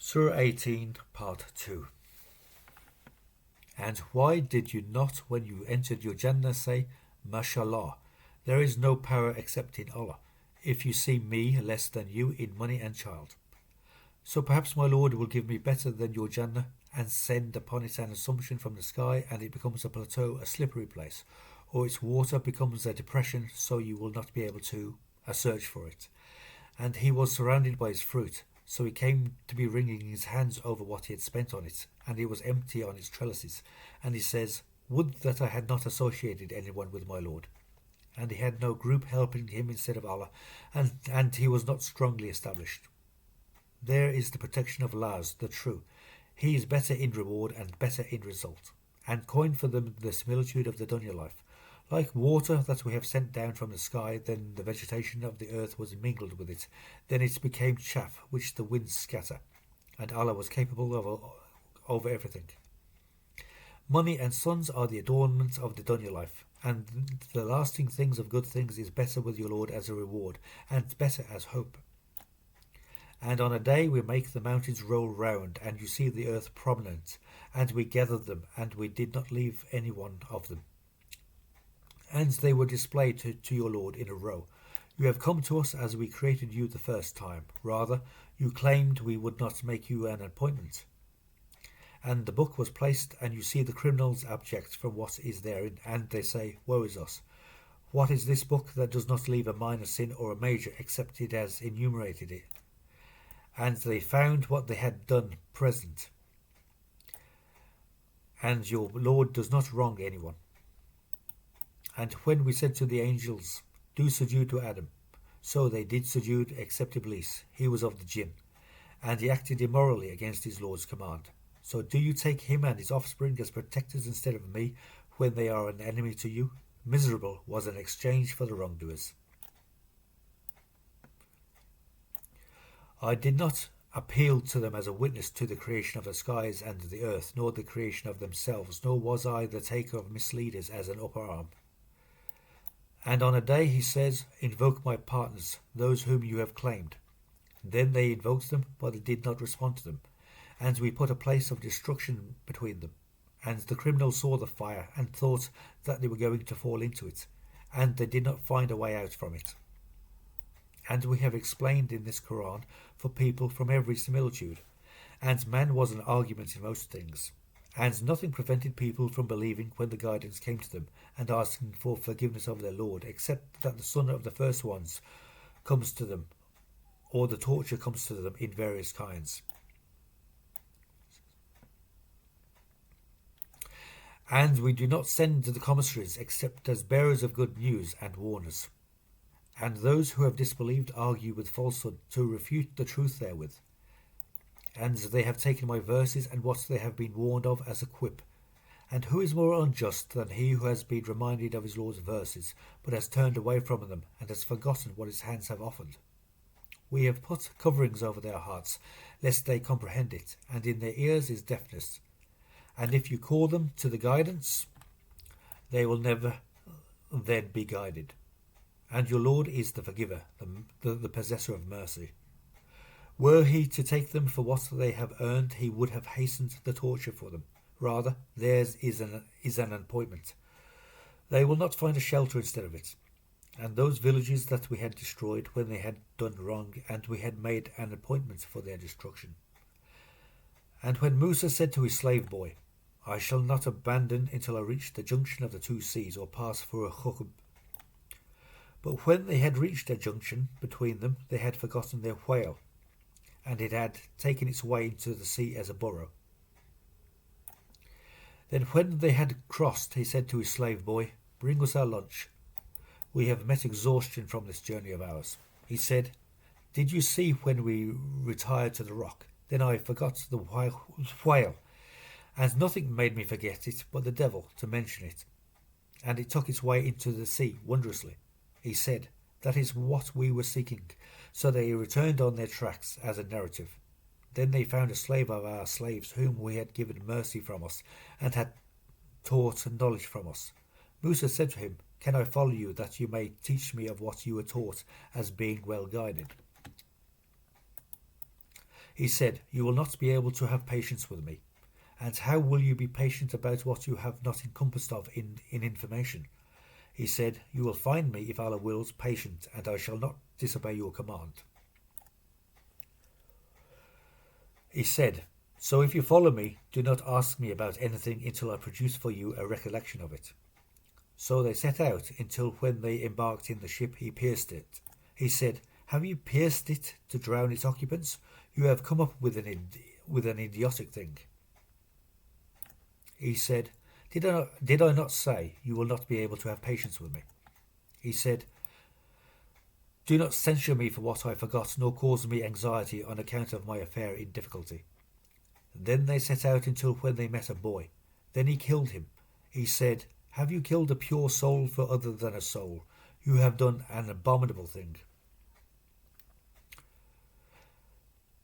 Surah 18, Part 2. And why did you not, when you entered your Jannah, say, Mashallah, there is no power except in Allah, if you see me less than you in money and child? So perhaps my Lord will give me better than your Jannah, and send upon it an assumption from the sky, and it becomes a plateau, a slippery place, or its water becomes a depression, so you will not be able to search for it. And he was surrounded by his fruit, so he came to be wringing his hands over what he had spent on it, and it was empty on its trellises. And he says, Would that I had not associated anyone with my Lord. And he had no group helping him instead of Allah, and he was not strongly established. There is the protection of Allah's, the true. He is better in reward and better in result, and coined for them the similitude of the dunya life. Like water that we have sent down from the sky, then the vegetation of the earth was mingled with it. Then it became chaff, which the winds scatter. And Allah was capable of over everything. Money and sons are the adornments of the dunya life, and the lasting things of good things is better with your Lord as a reward, and better as hope. And on a day we make the mountains roll round, and you see the earth prominent, and we gathered them, and we did not leave any one of them. And they were displayed to your Lord in a row. You have come to us as we created you the first time. Rather, you claimed we would not make you an appointment. And the book was placed, and you see the criminals abject from what is therein, and they say, Woe is us! What is this book that does not leave a minor sin or a major, except it has enumerated it? And they found what they had done present. And your Lord does not wrong anyone. And when we said to the angels, Do sujood to Adam, so they did sujood except Iblis, he was of the jinn, and he acted immorally against his Lord's command. So do you take him and his offspring as protectors instead of me, when they are an enemy to you? Miserable was an exchange for the wrongdoers. I did not appeal to them as a witness to the creation of the skies and the earth, nor the creation of themselves, nor was I the taker of misleaders as an upper arm. And on a day he says, Invoke my partners, those whom you have claimed. Then they invoked them, but they did not respond to them. And we put a place of destruction between them. And the criminals saw the fire, and thought that they were going to fall into it, and they did not find a way out from it. And we have explained in this Quran for people from every similitude, and man was an argument in most things. And nothing prevented people from believing when the guidance came to them, and asking for forgiveness of their Lord, except that the son of the first ones comes to them, or the torture comes to them in various kinds. And we do not send the commissaries except as bearers of good news and warners. And those who have disbelieved argue with falsehood to refute the truth therewith. And they have taken my verses and what they have been warned of as a quip. And who is more unjust than he who has been reminded of his Lord's verses, but has turned away from them, and has forgotten what his hands have offered? We have put coverings over their hearts, lest they comprehend it, and in their ears is deafness. And if you call them to the guidance, they will never then be guided. And your Lord is the forgiver, the possessor of mercy. Were he to take them for what they have earned, he would have hastened the torture for them. Rather, theirs is an appointment. They will not find a shelter instead of it. And those villages that we had destroyed when they had done wrong, and we had made an appointment for their destruction. And when Musa said to his slave boy, I shall not abandon until I reach the junction of the two seas, or pass for a hukb. But when they had reached a junction between them, they had forgotten their whale, and it had taken its way into the sea as a burrow. Then when they had crossed, he said to his slave boy, Bring us our lunch. We have met exhaustion from this journey of ours. He said, Did you see when we retired to the rock? Then I forgot the whale, and nothing made me forget it but the devil to mention it. And it took its way into the sea wondrously. He said, That is what we were seeking. So they returned on their tracks as a narrative. Then they found a slave of our slaves, whom we had given mercy from us, and had taught knowledge from us. Musa said to him, Can I follow you, that you may teach me of what you were taught, as being well guided? He said, "You will not be able to have patience with me. And how will you be patient about what you have not encompassed of in information?" He said, "You will find me, if Allah wills, patient, and I shall not disobey your command." He said, "So if you follow me, do not ask me about anything until I produce for you a recollection of it." So they set out until when they embarked in the ship he pierced it. He said, "Have you pierced it to drown its occupants? You have come up with an idiotic thing." He said, Did I not say you will not be able to have patience with me?" He said, "Do not censure me for what I forgot, nor cause me anxiety on account of my affair in difficulty." Then they set out until when they met a boy. Then he killed him. He said, "Have you killed a pure soul for other than a soul? You have done an abominable thing."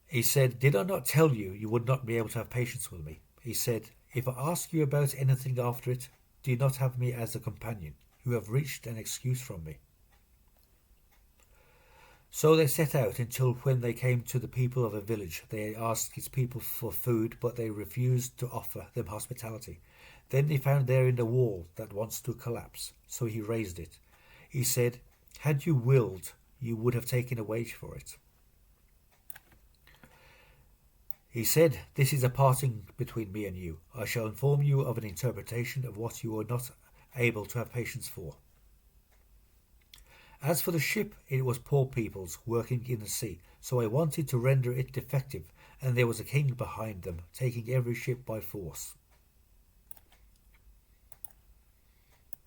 He said, "Did I not tell you you would not be able to have patience with me?" He said, "If I ask you about anything after it, do not have me as a companion. You have reached an excuse from me." So they set out until when they came to the people of a village. They asked its people for food, but they refused to offer them hospitality. Then he found there in the wall that wants to collapse, so he raised it. He said, "Had you willed, you would have taken a wage for it." He said, "This is a parting between me and you. I shall inform you of an interpretation of what you are not able to have patience for." As for the ship, it was poor people's, working in the sea, so I wanted to render it defective, and there was a king behind them, taking every ship by force.